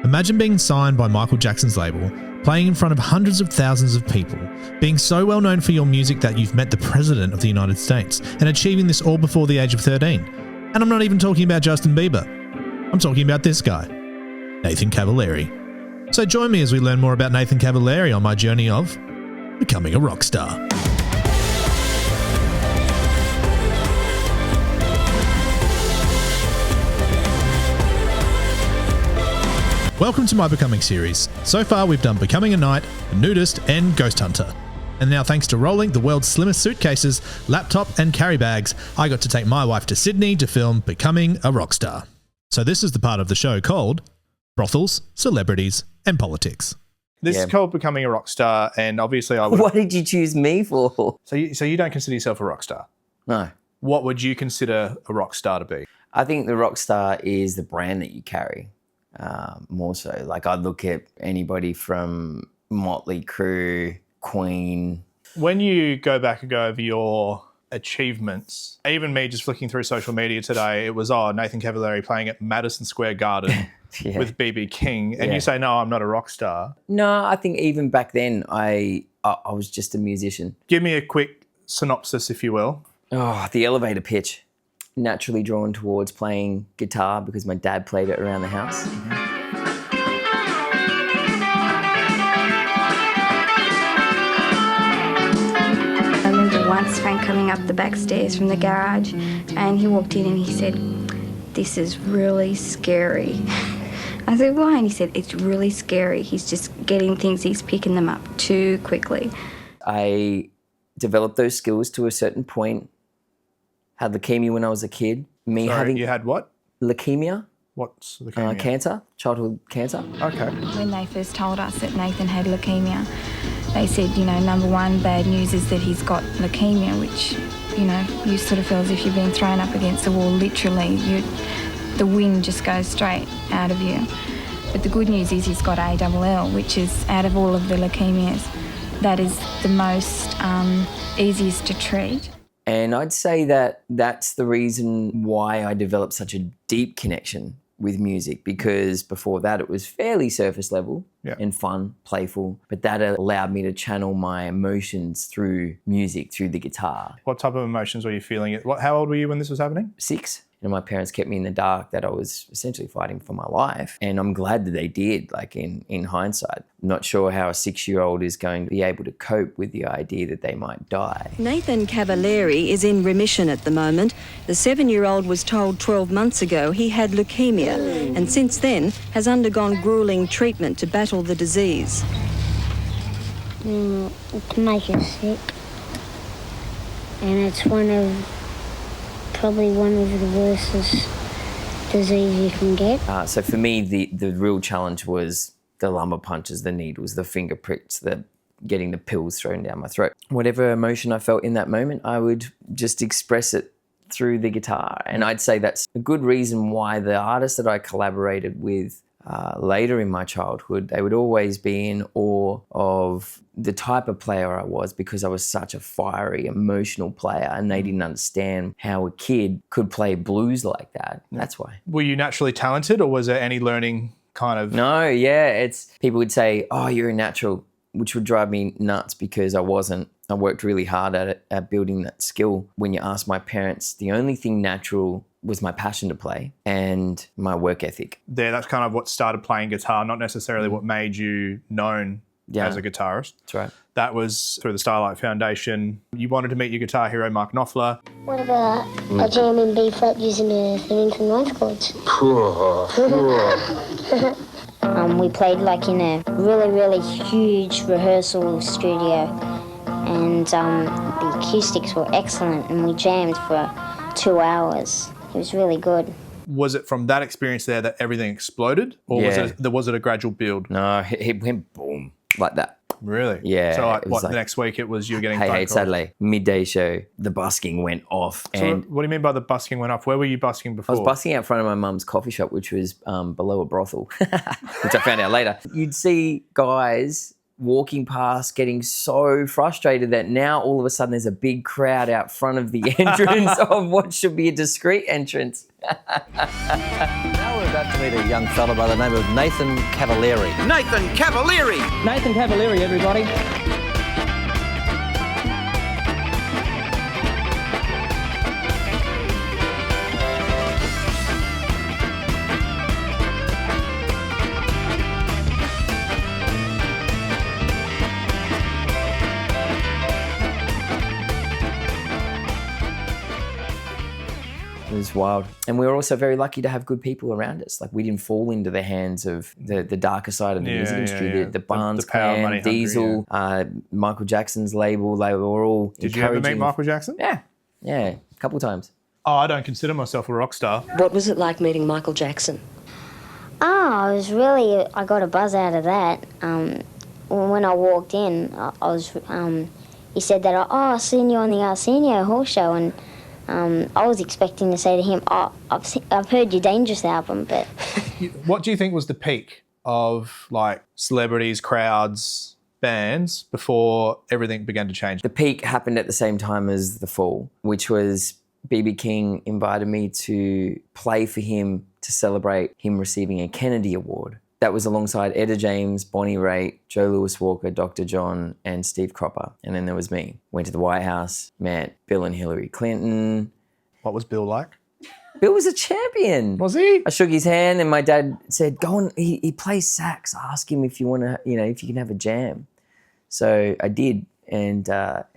Imagine being signed by Michael Jackson's label, playing in front of hundreds of thousands of people, being so well known for your music that you've met the President of the United States, and achieving this all before the age of 13. And I'm not even talking about Justin Bieber. I'm talking about this guy, Nathan Cavaleri. So join me as we learn more about Nathan Cavaleri on my journey of becoming a rock star. Welcome to my Becoming series. So far we've done Becoming a Knight, a Nudist and Ghost Hunter. And now thanks to rolling the world's slimmest suitcases, laptop and carry bags, I got to take my wife to Sydney to film Becoming a Rockstar. So this is the part of the show called Brothels, Celebrities and Politics. This is called Becoming a Rockstar, and obviously I would... What did you choose me for? So you don't consider yourself a rock star? No. What would you consider a rock star to be? I think the rock star is the brand that you carry. More so. Like I look at anybody from Motley Crue, Queen. When you go back and go over your achievements, even me just flicking through social media today, it was, Nathan Cavaleri playing at Madison Square Garden with B.B. King. And you say, no, I'm not a rock star. No, I think even back then I was just a musician. Give me a quick synopsis, if you will. Oh, the elevator pitch. Naturally drawn towards playing guitar because my dad played it around the house. I remember once Frank coming up the back stairs from the garage and he walked in and he said, "This is really scary." I said, "Why?" And he said, "It's really scary. He's just getting things, he's picking them up too quickly." I developed those skills to a certain point. Had leukemia when I was a kid. You had what? Leukemia. What's leukemia? Cancer, childhood cancer. Okay. When they first told us that Nathan had leukemia, they said, number one, bad news is that he's got leukemia, which, you sort of feel as if you're being thrown up against the wall, literally. The wind just goes straight out of you. But the good news is he's got ALL, which is, out of all of the leukemias, that is the most easiest to treat. And I'd say that that's the reason why I developed such a deep connection with music, because before that it was fairly surface level and fun, playful, but that allowed me to channel my emotions through music, through the guitar. What type of emotions were you feeling? How old were you when this was happening? 6. And my parents kept me in the dark that I was essentially fighting for my life. And I'm glad that they did, like in hindsight. I'm not sure how a 6-year-old is going to be able to cope with the idea that they might die. Nathan Cavaleri is in remission at the moment. The 7-year-old was told 12 months ago he had leukemia and since then has undergone gruelling treatment to battle the disease. It can make you sick. And it's probably one of the worst disease you can get. So for me, the real challenge was the lumbar punches, the needles, the finger pricks, getting the pills thrown down my throat. Whatever emotion I felt in that moment, I would just express it through the guitar. And I'd say that's a good reason why the artists that I collaborated with later in my childhood, they would always be in awe of the type of player I was, because I was such a fiery, emotional player, and they didn't understand how a kid could play blues like that. That's why. Were you naturally talented, or was there any learning kind of... No, people would say, "Oh, you're a natural," which would drive me nuts because I wasn't. I worked really hard at it, at building that skill. When you ask my parents, the only thing natural was my passion to play and my work ethic. That's kind of what started playing guitar, not necessarily what made you known as a guitarist. That's right. That was through the Starlight Foundation. You wanted to meet your guitar hero, Mark Knopfler. What about a jam in B flat using the 7th and 9th chords? We played in a really, really huge rehearsal studio, and the acoustics were excellent, and we jammed for 2 hours. It was really good. Was it from that experience there that everything exploded, or was it a gradual build? No, it went boom like that. Really? Yeah. So the next week it was you were getting phone calls? Hey, Saturday, midday show, the busking went off. So what do you mean by the busking went off? Where were you busking before? I was busking out front of my mum's coffee shop, which was below a brothel, which I found out later. You'd see guys walking past getting so frustrated that now all of a sudden there's a big crowd out front of the entrance of what should be a discreet entrance. Now we're about to meet a young fella by the name of Nathan Cavaleri. Nathan Cavaleri! Nathan Cavaleri, everybody. It was wild. And we were also very lucky to have good people around us. Like, we didn't fall into the hands of the darker side of the music industry. The Barnes clan, Diesel, Michael Jackson's label, they were all Did you ever meet Michael Jackson? Yeah, a couple of times. Oh, I don't consider myself a rock star. What was it like meeting Michael Jackson? Oh, I got a buzz out of that. When I walked in, he said that, I've seen you on the Arsenio Horse Show, and I was expecting to say to him, I've heard your Dangerous album, but... What do you think was the peak of, like, celebrities, crowds, bands before everything began to change? The peak happened at the same time as the fall, which was B.B. King invited me to play for him to celebrate him receiving a Kennedy Award. That was alongside Etta James, Bonnie Raitt, Joe Louis Walker, Dr. John, and Steve Cropper. And then there was me. Went to the White House, met Bill and Hillary Clinton. What was Bill like? Bill was a champion. Was he? I shook his hand and my dad said, go on, he plays sax. Ask him if you want to, if you can have a jam. So I did. And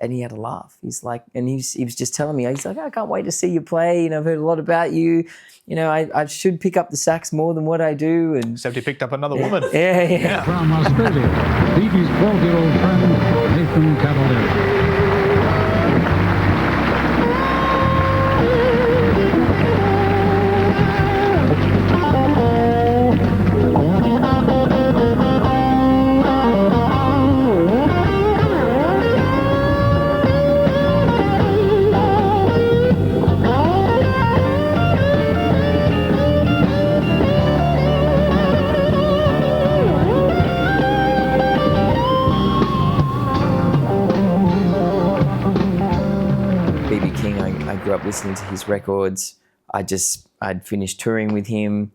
he had a laugh. He's like, and he was just telling me, he's like, I can't wait to see you play. I've heard a lot about you. I should pick up the sax more than what I do. And except he picked up another woman. Yeah. From Australia, BB's 12-year-old friend, Nathan Cavaleri. Listening to his records. I'd finished touring with him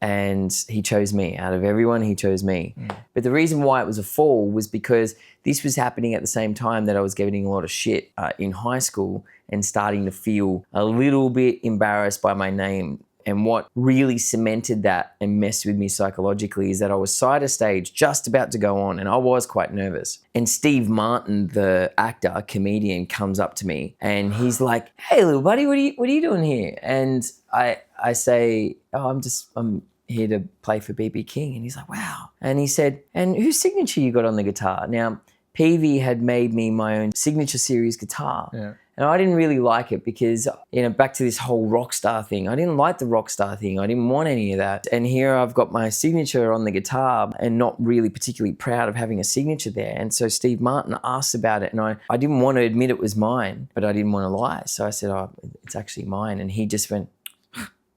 and he chose me. Out of everyone, he chose me. But the reason why it was a fall was because this was happening at the same time that I was getting a lot of shit in high school and starting to feel a little bit embarrassed by my name. And what really cemented that and messed with me psychologically is that I was side of stage, just about to go on, and I was quite nervous. And Steve Martin, the actor, comedian, comes up to me and he's like, hey, little buddy, what are you doing here? And I say, I'm here to play for B.B. King. And he's like, wow. And he said, and whose signature you got on the guitar? Now, Peavy had made me my own signature series guitar. Yeah. And I didn't really like it because, back to this whole rock star thing. I didn't like the rock star thing. I didn't want any of that. And here I've got my signature on the guitar and not really particularly proud of having a signature there. And so Steve Martin asked about it and I didn't want to admit it was mine, but I didn't want to lie. So I said, it's actually mine. And he just went,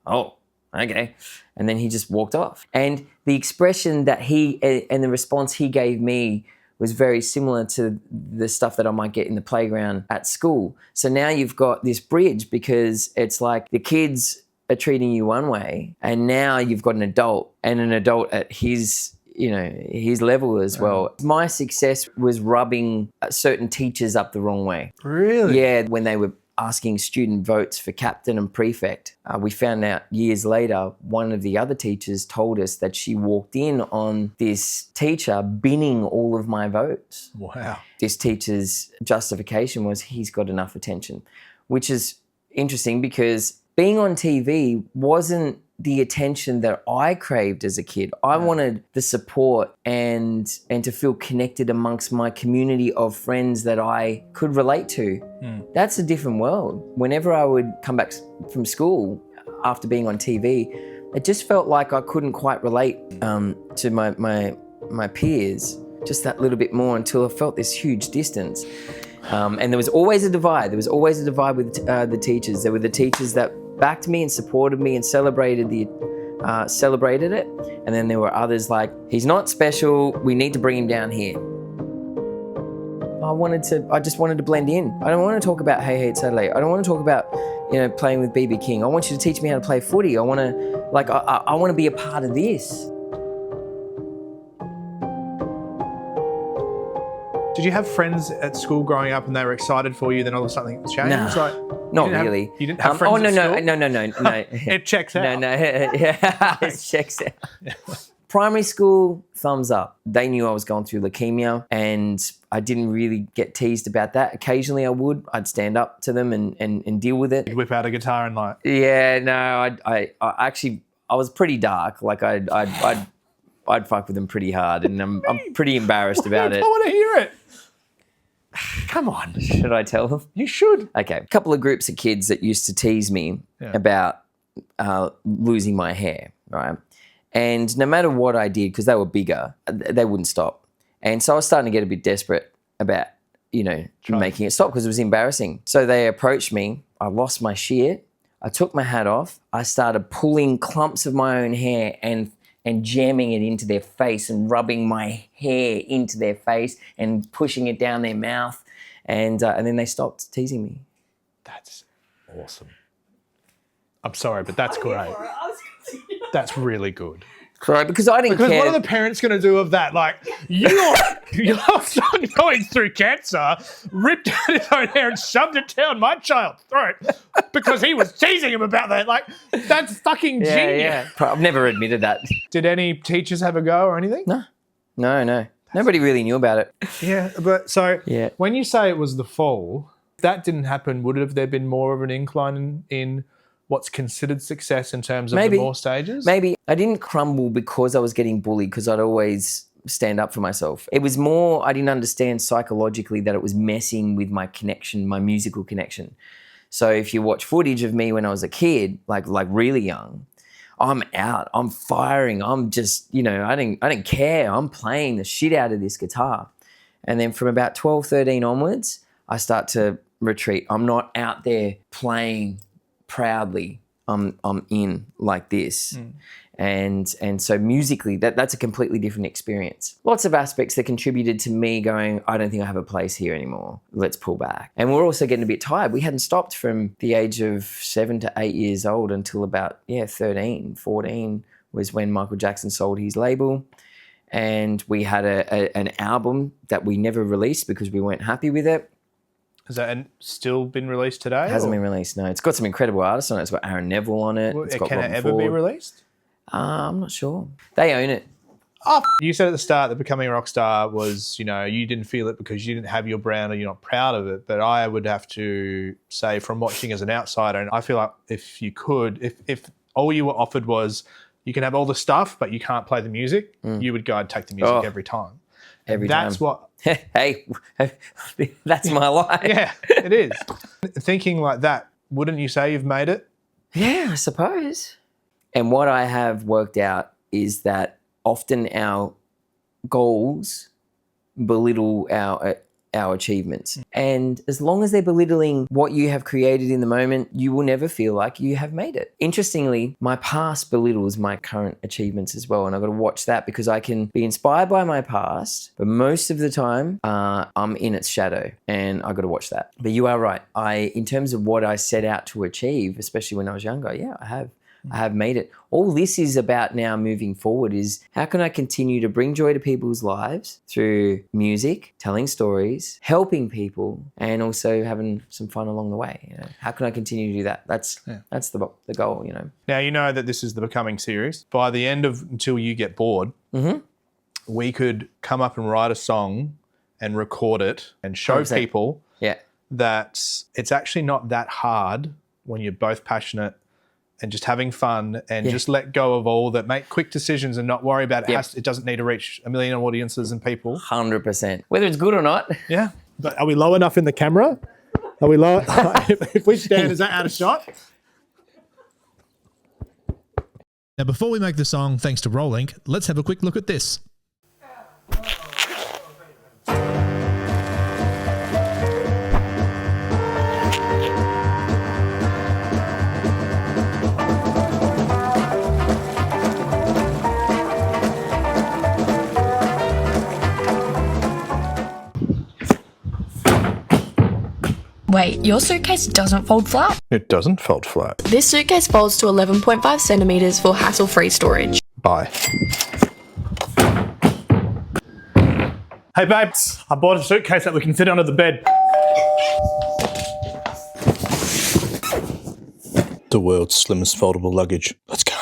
oh, okay. And then he just walked off. And the expression that and the response he gave me was very similar to the stuff that I might get in the playground at school. So now you've got this bridge because it's like the kids are treating you one way and now you've got an adult at his level as well. My success was rubbing certain teachers up the wrong way. Really? Yeah, when they were asking student votes for captain and prefect. We found out years later, one of the other teachers told us that she walked in on this teacher binning all of my votes. Wow. This teacher's justification was he's got enough attention, which is interesting because being on TV wasn't the attention that I craved as a kid. I wanted the support and to feel connected amongst my community of friends that I could relate to. That's a different world. Whenever I would come back from school after being on TV, it just felt like I couldn't quite relate to my peers just that little bit more until I felt this huge distance. And there was always a divide. There was always a divide with the teachers. There were the teachers that backed me and supported me and celebrated it. And then there were others like, he's not special, we need to bring him down here. I just wanted to blend in. I don't want to talk about Hey Hey It's Adelaide. I don't want to talk about, playing with BB King. I want you to teach me how to play footy. I want to be a part of this. Did you have friends at school growing up and they were excited for you, then all of a sudden something changed? No, not really. You didn't have friends at school? No. It checks out. No. Yeah, it checks out. Primary school, thumbs up. They knew I was going through leukemia and I didn't really get teased about that. Occasionally I'd stand up to them and deal with it. You'd whip out a guitar and like... Yeah, no, I actually, I was pretty dark. Like I'd fuck with them pretty hard and I'm pretty embarrassed about it. I want to hear it. Come on. Should I tell them? You should. Okay. A couple of groups of kids that used to tease me about losing my hair, right? And no matter what I did, because they were bigger, they wouldn't stop. And so I was starting to get a bit desperate about, making it stop because it was embarrassing. So they approached me. I lost my shit. I took my hat off. I started pulling clumps of my own hair and jamming it into their face and rubbing my hair into their face and pushing it down their mouth. And then they stopped teasing me. That's awesome. I'm sorry, but that's great. That's really good. Sorry, because I didn't care. Because what are the parents going to do of that? Like, your son going through cancer, ripped out his own hair and shoved it down my child's throat because he was teasing him about that. Like, that's fucking genius. Yeah. I've never admitted that. Did any teachers have a go or anything? No. Nobody really knew about it. Yeah, but so when you say it was the fall, if that didn't happen, would have there been more of an incline in what's considered success in terms of the more stages? Maybe. I didn't crumble because I was getting bullied because I'd always stand up for myself. It was more, I didn't understand psychologically that it was messing with my connection, my musical connection. So if you watch footage of me when I was a kid, like really young, I'm out, I'm firing, I'm just, I didn't care. I'm playing the shit out of this guitar. And then from about 12, 13 onwards, I start to retreat. I'm not out there playing proudly. I'm in like this. And so musically, that's a completely different experience. Lots of aspects that contributed to me going, I don't think I have a place here anymore. Let's pull back. And we're also getting a bit tired. We hadn't stopped from the age of 7 to 8 years old until about, 13, 14 was when Michael Jackson sold his label. And we had an album that we never released because we weren't happy with it. Has that still been released today? It hasn't been released, no. It's got some incredible artists on it. It's got Aaron Neville on it. It's got can Robin it ever Ford. be released? I'm not sure. They own it. Oh, you said at the start that becoming a rock star was, you didn't feel it because you didn't have your brand or you're not proud of it. But I would have to say from watching as an outsider, and I feel like if you could, if all you were offered was you can have all the stuff, but you can't play the music, you would go and take the music every time. Every time. That's what... Hey, that's my life. Yeah, it is. Thinking like that, wouldn't you say you've made it? Yeah, I suppose. And what I have worked out is that often our goals belittle our achievements. And as long as they're belittling what you have created in the moment, you will never feel like you have made it. Interestingly, my past belittles my current achievements as well. And I've got to watch that because I can be inspired by my past, but most of the time I'm in its shadow and I've got to watch that. But you are right. In terms of what I set out to achieve, especially when I was younger, I have made it. All this is about now moving forward is how can I continue to bring joy to people's lives through music, telling stories, helping people, and also having some fun along the way. How can I continue to do that? That's the goal, Now, you know that this is the Becoming series. By the end of Until You Get Bored, we could come up and write a song and record it and show 100%. People that it's actually not that hard when you're both passionate and just having fun and just let go of all that, make quick decisions and not worry about it. It doesn't need to reach a million audiences and people. 100%. Whether it's good or not. Yeah. But are we low enough in the camera? Are we low? If we stand, is that out of shot? Now, before we make the song, thanks to Rolink, let's have a quick look at this. Wait, your suitcase doesn't fold flat? It doesn't fold flat. This suitcase folds to 11.5 centimetres for hassle-free storage. Bye. Hey babe, I bought a suitcase that we can fit under the bed. The world's slimmest foldable luggage. Let's go.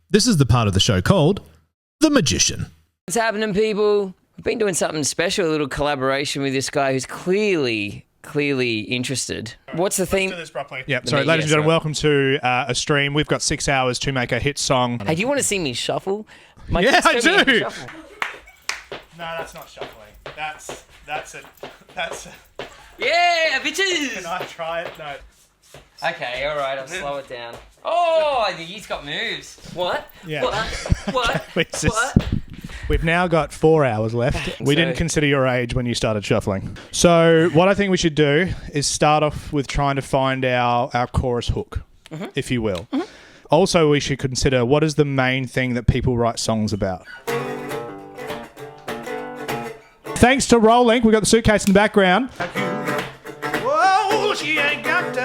This is the part of the show called The Magician. What's happening, people? I've been doing something special, a little collaboration with this guy who's clearly interested. What's the theme? Let's do this properly. Yep. Sorry, ladies and gentlemen, welcome to a stream. We've got 6 hours to make a hit song. Hey, do you want to see me shuffle? Yeah, I do. No, that's not shuffling. That's it. Yeah, bitches. Can I try it? No. Okay, all right, I'll slow it down. Oh, he's got moves. What? Yeah. What? What? We've now got 4 hours left. We didn't consider your age when you started shuffling. So what I think we should do is start off with trying to find our chorus hook, if you will. Mm-hmm. Also, we should consider what is the main thing that people write songs about. Thanks to Rolling, we got the suitcase in the background. Whoa, she ain't got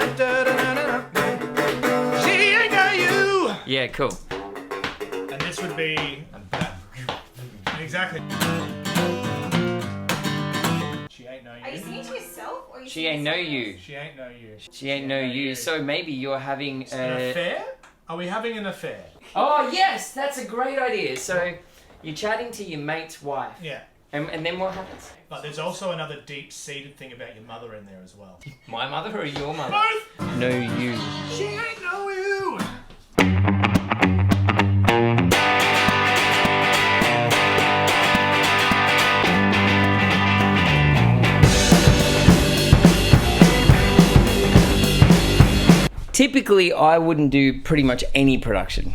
she ain't got you. Yeah, cool. And this would be exactly. She ain't know you. Are you singing to yourself? Or She ain't know you. She ain't know you. She ain't know you. So maybe you're having an affair? Are we having an affair? Oh, yes, that's a great idea. So you're chatting to your mate's wife. Yeah. And then what happens? But there's also another deep-seated thing about your mother in there as well. My mother or your mother? Both! No, you. She ain't know you! Typically, I wouldn't do pretty much any production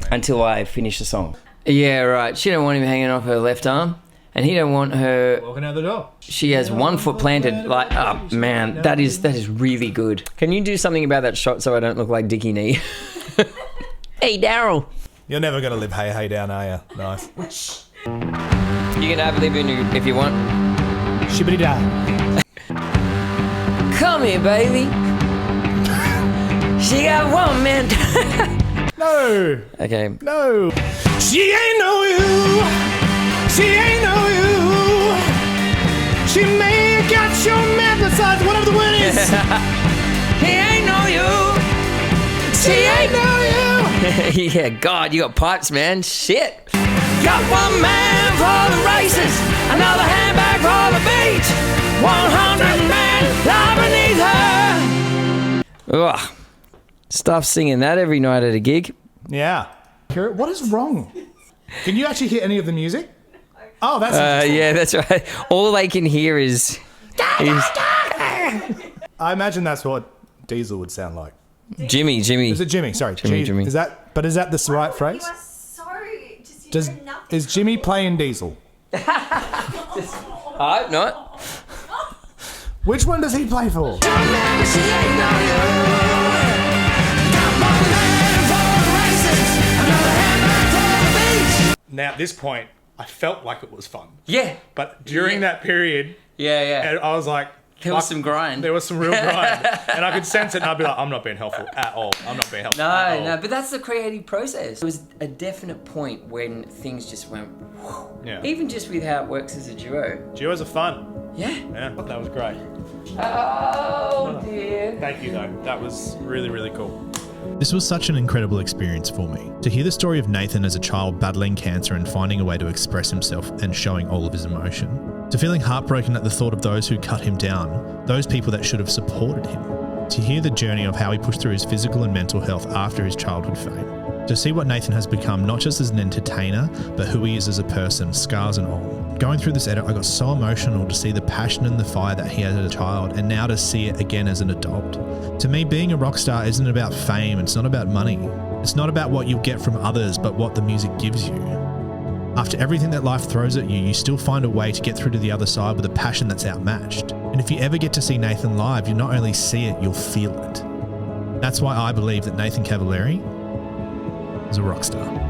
until I finish the song. Yeah, right. She don't want him hanging off her left arm, and he don't want her walking out the door. She has 1 foot planted. Like, oh man, that is really good. Can you do something about that shot so I don't look like Dickie Knee? Hey, Daryl. You're never gonna live hey down, are you? Nice. You can have live in if you want. Shibbity da. Come here, baby. She got 1 man. No. Okay. No. She ain't know you. She ain't know you. She may have got your man besides whatever the word is. He ain't know you. She ain't know you. Yeah, God, you got pipes, man. Shit. Got 1 man for the races, another handbag for the beach. 100 men lie beneath her. Ugh. Stuff singing that every night at a gig. Yeah. What is wrong? Can you actually hear any of the music? Oh, that's yeah, that's right. All they can hear is I imagine that's what Diesel would sound like. Jimmy. Is it Jimmy? Sorry, Jimmy. Is that the right phrase? You are so just Is Jimmy playing Diesel? I hope not. Which one does he play for? Now, at this point, I felt like it was fun. Yeah. But during that period, yeah, I was like, there was some grind. There was some real grind. And I could sense it, and I'd be like, I'm not being helpful at all. I'm not being helpful at all. No, but that's the creative process. There was a definite point when things just went, yeah. Even just with how it works as a duo. Duos are fun. Yeah. Yeah, that was great. Oh, dear. Thank you, though. That was really, really cool. This was such an incredible experience for me. To hear the story of Nathan as a child battling cancer and finding a way to express himself and showing all of his emotion. To feeling heartbroken at the thought of those who cut him down, those people that should have supported him. To hear the journey of how he pushed through his physical and mental health after his childhood fame. To see what Nathan has become, not just as an entertainer, but who he is as a person, scars and all. Going through this edit, I got so emotional to see the passion and the fire that he had as a child, and now to see it again as an adult. To me, being a rock star isn't about fame, it's not about money. It's not about what you get from others, but what the music gives you. After everything that life throws at you, you still find a way to get through to the other side with a passion that's outmatched. And if you ever get to see Nathan live, you not only see it, you'll feel it. That's why I believe that Nathan Cavaleri is a rock star.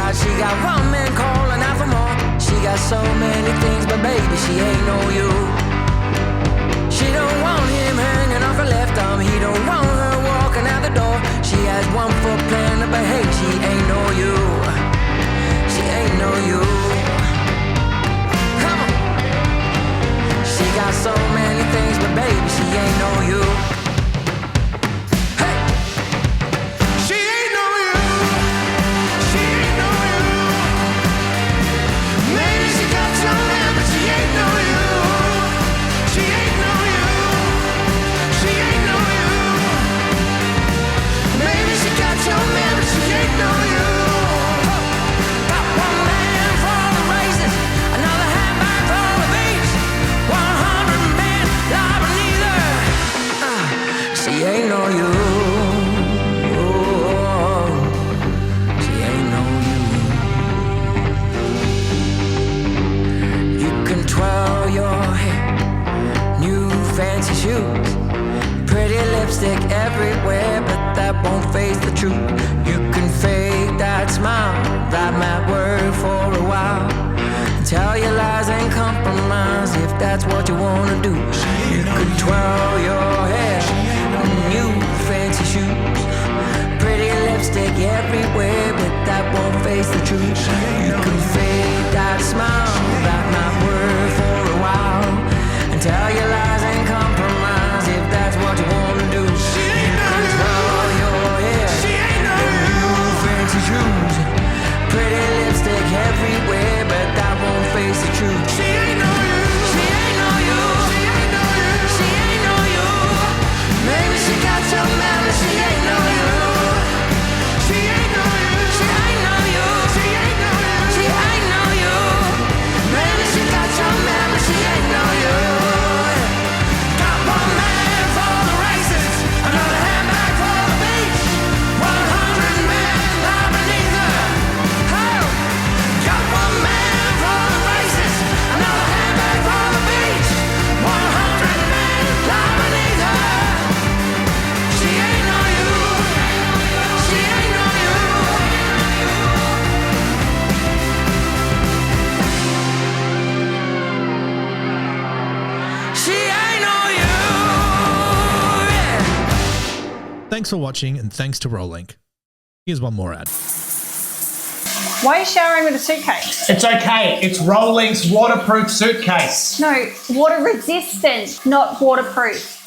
She got one man calling out for more. She got so many things, but baby, she ain't no you. She don't want him hanging off her left arm. He don't want her walking out the door. She has one foot planted, but hey, she ain't no you. She ain't no you. Come on. She got so many things, but baby, she ain't no you. Fancy shoes, pretty lipstick everywhere, but that won't face the truth. You can fake that smile, that might work for a while. Tell your lies and compromise if that's what you wanna do. You can twirl your hair, new fancy shoes, pretty lipstick everywhere, but that won't face the truth. You can fake that smile, that might work for a while. And tell your lies and compromise if that's what you wanna do. You can twirl your hair, new fancy shoes, pretty lipstick everywhere, but that won't face the truth. She ain't no you. She ain't no you. She ain't no you. She ain't no you. Maybe she got your man, but she ain't no you. She ain't no you. She ain't no you. She ain't no you. She ain't no you. Maybe she got your man, but she ain't no you. Thanks for watching, and thanks to Rolllink. Here's one more ad. Why are you showering with a suitcase? It's okay. It's Rolllink's waterproof suitcase. No, water resistant, not waterproof.